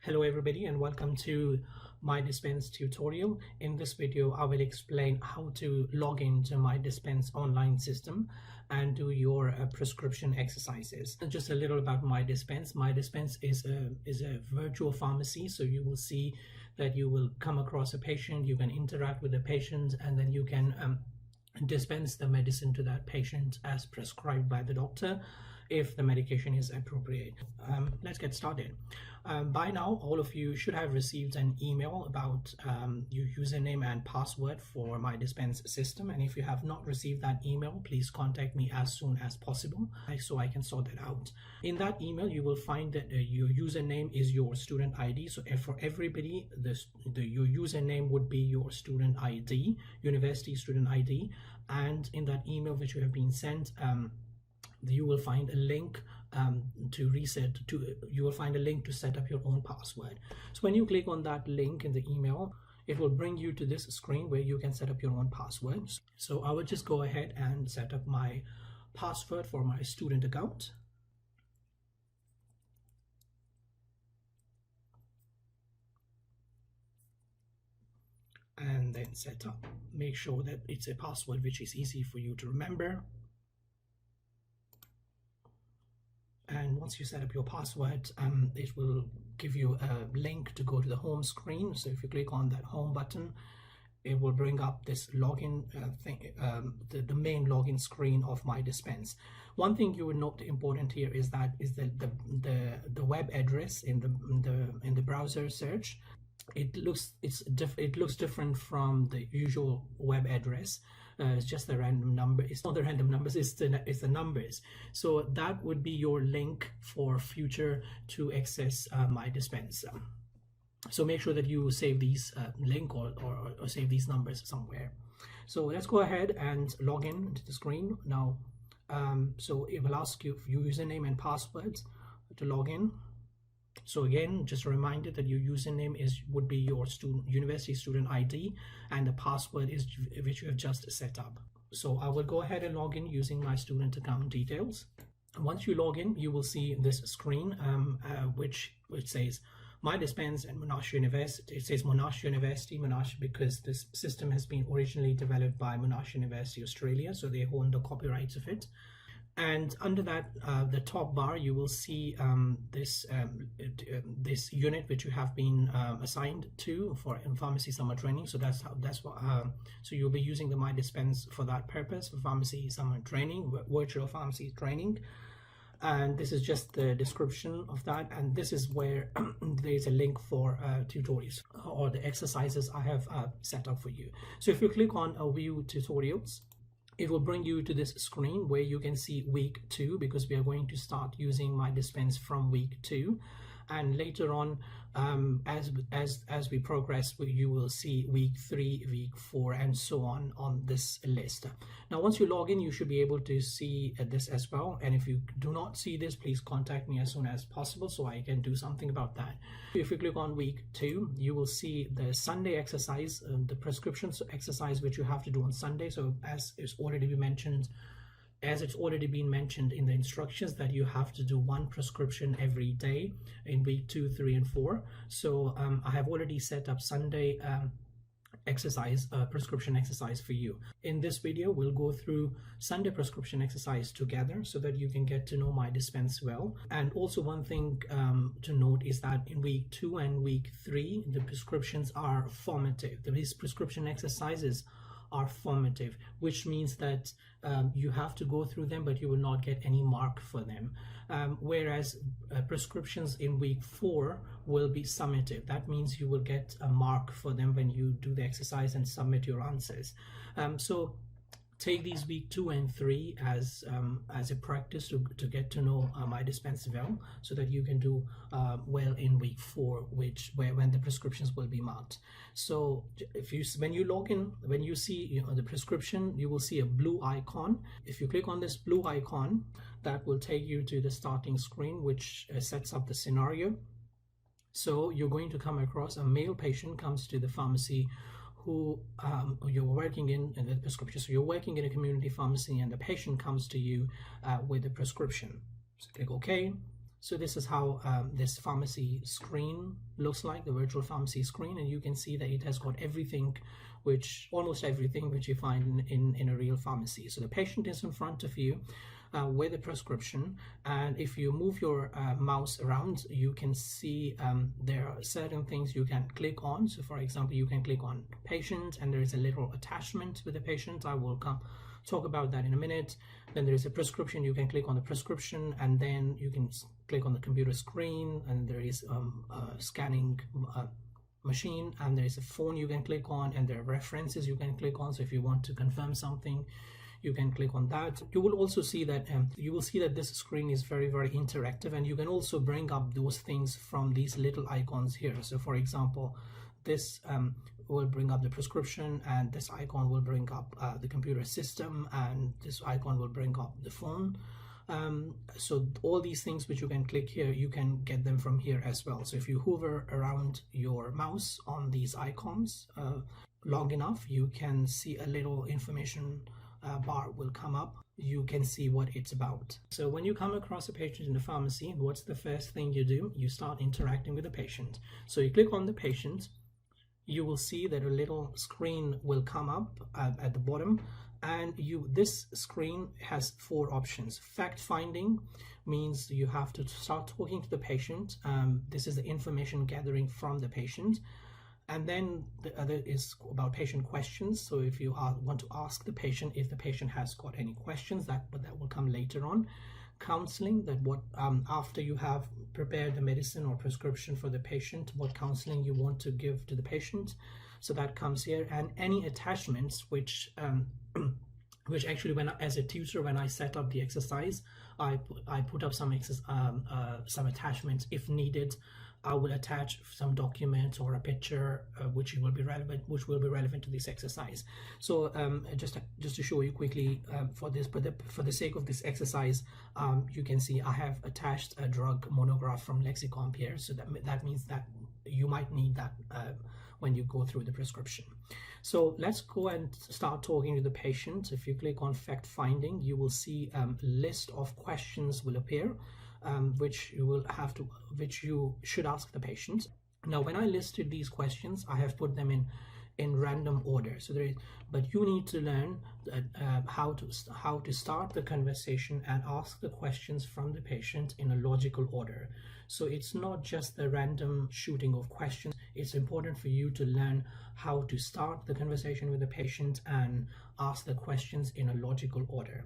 Hello everybody and welcome to MyDispense tutorial. In this video I will explain how to log into MyDispense online system and do your prescription exercises. Just a little about MyDispense. MyDispense is a virtual pharmacy, so you will see that you will come across a patient, you can interact with the patient, and then you can dispense the medicine to that patient as prescribed by the doctor if the medication is appropriate. Let's get started. By now all of you should have received an email about your username and password for MyDispense system, and if you have not received that email, please contact me as soon as possible so I can sort it out. In that email you will find that your username is your student ID. So for everybody, your username would be your student ID, university student ID, and in that email which you have been sent, you will find a link you will find a link to set up your own password. So when you click on that link in the email, it will bring you to this screen where you can set up your own passwords. So I will just go ahead and set up my password for my student account. And then set up. Make sure that it's a password which is easy for you to remember. And once you set up your password, it will give you a link to go to the home screen. So if you click on that home button, it will bring up this login the main login screen of MyDispense. One thing you would note important here is that the web address in the browser search. It looks different from the usual web address. It's just the random number. It's not the random numbers, it's the numbers. So that would be your link for future to access MyDispense. So make sure that you save these link or save these numbers somewhere. So let's go ahead and log in to the screen now. So it will ask you for your username and password to log in. So again, just a reminder that your username would be your university student ID, and the password is which you have just set up. So I will go ahead and log in using my student account details. Once you log in, you will see this screen which says MyDispense and Monash University. It says Monash University, Monash because this system has been originally developed by Monash University Australia, so they own the copyrights of it. And under that, the top bar, you will see this unit which you have been assigned to for pharmacy summer training. So so you'll be using the MyDispense for that purpose, for pharmacy summer training, virtual pharmacy training. And this is just the description of that, and this is where there's a link for tutorials or the exercises I have set up for you. So if you click on view tutorials, it will bring you to this screen where you can see week 2, because we are going to start using MyDispense from week 2, and later on as we progress, you will see week 3, week 4, and so on this list. Now once you log in, you should be able to see this as well, and if you do not see this, please contact me as soon as possible so I can do something about that. If you click on week 2, you will see the Sunday exercise, the prescription exercise which you have to do on Sunday. So as it's already been mentioned in the instructions, that you have to do one prescription every day in week 2, 3, and 4. So I have already set up Sunday prescription exercise for you. In this video, we'll go through Sunday prescription exercise together so that you can get to know MyDispense well. And also one thing to note is that in week 2 and week 3, the prescriptions are formative. These prescription exercises are formative, which means that you have to go through them, but you will not get any mark for them. Whereas prescriptions in week 4 will be summative. That means you will get a mark for them when you do the exercise and submit your answers. So take these week 2 and 3 as a practice to get to know MyDispense well, so that you can do well in week 4, when the prescriptions will be marked. So when you log in, when you see the prescription, you will see a blue icon. If you click on this blue icon, that will take you to the starting screen, which sets up the scenario. So you're going to come across a male patient comes to the pharmacy who you're working in the prescription. So you're working in a community pharmacy and the patient comes to you with a prescription. So click OK. So this is how this pharmacy screen looks like, the virtual pharmacy screen, and you can see that it has got everything, almost everything which you find in a real pharmacy. So the patient is in front of you with a prescription, and if you move your mouse around, you can see there are certain things you can click on. So for example, you can click on patient, and there is a little attachment with the patient. I will talk about that in a minute. Then there is a prescription. You can click on the prescription, and then you can click on the computer screen, and there is a scanning machine, and there is a phone you can click on, and there are references you can click on. So if you want to confirm something, you can click on that. You will also see that this screen is very, very interactive, and you can also bring up those things from these little icons here. So for example, this will bring up the prescription, and this icon will bring up the computer system, and this icon will bring up the phone. So all these things which you can click here, you can get them from here as well. So if you hover around your mouse on these icons long enough, you can see a little information bar will come up. You can see what it's about. So when you come across a patient in the pharmacy, what's the first thing you do? You start interacting with the patient. So you click on the patient, you will see that a little screen will come up at the bottom, and this screen has 4 options. Fact finding means you have to start talking to the patient. This is the information gathering from the patient. And then the other is about patient questions. So if you want to ask the patient if the patient has got any questions, that will come later on. Counseling, that after you have prepared the medicine or prescription for the patient, what counseling you want to give to the patient, so that comes here. And any attachments which actually, as a tutor, when I set up the exercise, I put up some attachments if needed. I will attach some documents or a picture which will be relevant to this exercise. So just to show you quickly for the sake of this exercise, you can see I have attached a drug monograph from Lexicon here. So that means that you might need that when you go through the prescription. So let's go and start talking to the patient. If you click on fact finding, you will see a list of questions will appear. Which you should ask the patient. Now, when I listed these questions, I have put them in random order. So but you need to learn how to start the conversation and ask the questions from the patient in a logical order. So it's not just the random shooting of questions. It's important for you to learn how to start the conversation with the patient and ask the questions in a logical order.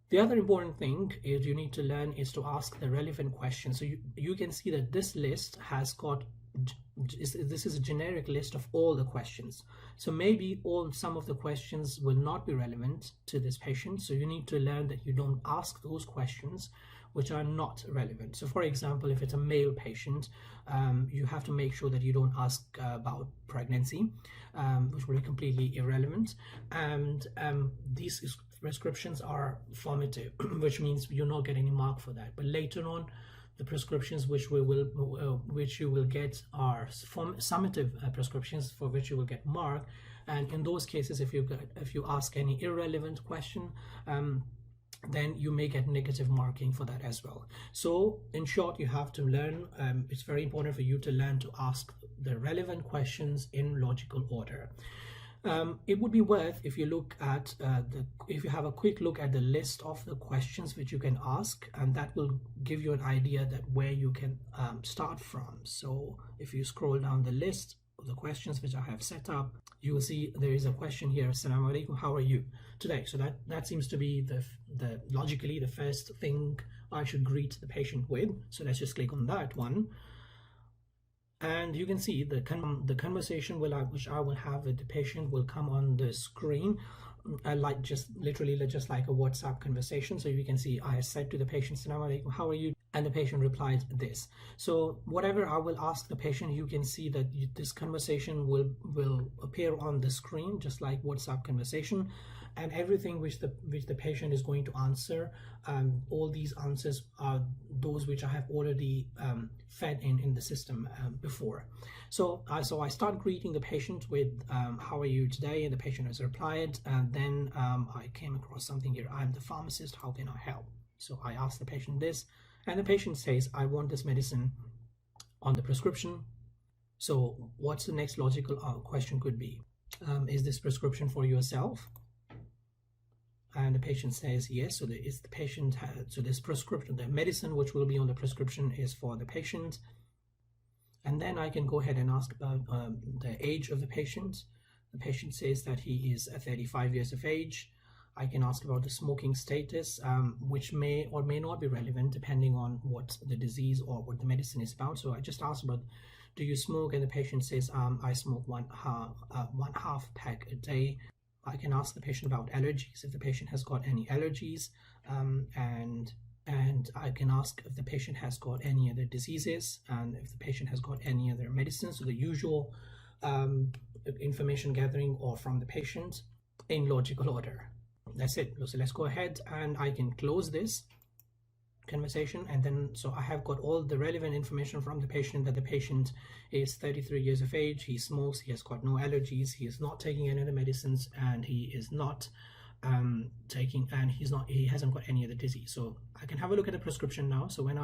The other important thing is you need to learn is to ask the relevant questions. So you can see that this list has got, this is a generic list of all the questions. So maybe some of the questions will not be relevant to this patient. So you need to learn that you don't ask those questions which are not relevant. So for example, if it's a male patient, you have to make sure that you don't ask about pregnancy, which will be completely irrelevant. And these prescriptions are formative, which means you're not getting any mark for that. But later on, the prescriptions which you will get are summative prescriptions for which you will get mark. And in those cases, if you ask any irrelevant question, then you may get negative marking for that as well. So in short, you have to learn, it's very important for you to learn to ask the relevant questions in logical order. It would be worth if you look at if you have a quick look at the list of the questions which you can ask, and that will give you an idea that where you can start from. So if you scroll down the list of the questions which I have set up, you will see there is a question here. Assalamu alaikum, how are you today? So that seems to be the logically the first thing I should greet the patient with. So let's just click on that one. And you can see the conversation which I will have with the patient will come on the screen, literally just like a WhatsApp conversation. So you can see I said to the patient, "Assalamu alaikum, how are you?" And the patient replied this. So whatever I will ask the patient, you can see that this conversation will appear on the screen, just like WhatsApp conversation. And everything which the patient is going to answer, all these answers are those which I have already fed in the system before. So I start greeting the patient with how are you today, and the patient has replied. And then I came across something here. I'm the pharmacist. How can I help? So I asked the patient this, and the patient says, I want this medicine on the prescription. So what's the next logical question could be, is this prescription for yourself? And the patient says yes. So so this prescription, the medicine which will be on the prescription, is for the patient. And then I can go ahead and ask about the age of the patient. The patient says that he is 35 years of age. I can ask about the smoking status, which may or may not be relevant depending on what the disease or what the medicine is about. So I just asked about, do you smoke? And the patient says, I smoke one half pack a day. I can ask the patient about allergies, if the patient has got any allergies, and I can ask if the patient has got any other diseases, and if the patient has got any other medicines. So the usual information gathering or from the patient in logical order. That's it. So let's go ahead and I can close this conversation, and then so I have got all the relevant information from the patient, that the patient is 33 years of age, he smokes, he has got no allergies, he is not taking any other medicines, and he is not he hasn't got any other disease. So I can have a look at the prescription now. So when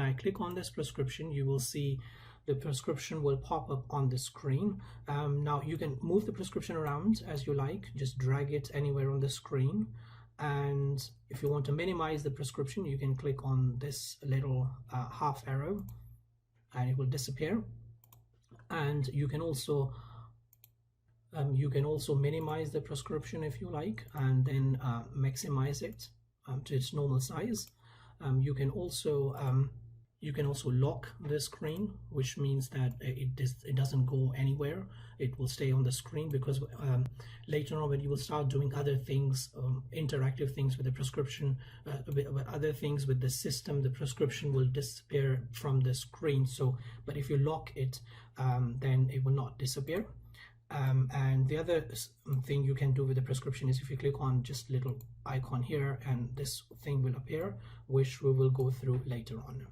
I click on this prescription, you will see the prescription will pop up on the screen. Now you can move the prescription around as you like, just drag it anywhere on the screen. And if you want to minimize the prescription, you can click on this little half arrow and it will disappear. And you can also minimize the prescription if you like, and then maximize it to its normal size. You can also lock the screen, which means that it doesn't go anywhere. It will stay on the screen, because later on when you will start doing other things, interactive things with the prescription, other things with the system, the prescription will disappear from the screen. So, but if you lock it, then it will not disappear. And the other thing you can do with the prescription is if you click on just little icon here, and this thing will appear, which we will go through later on.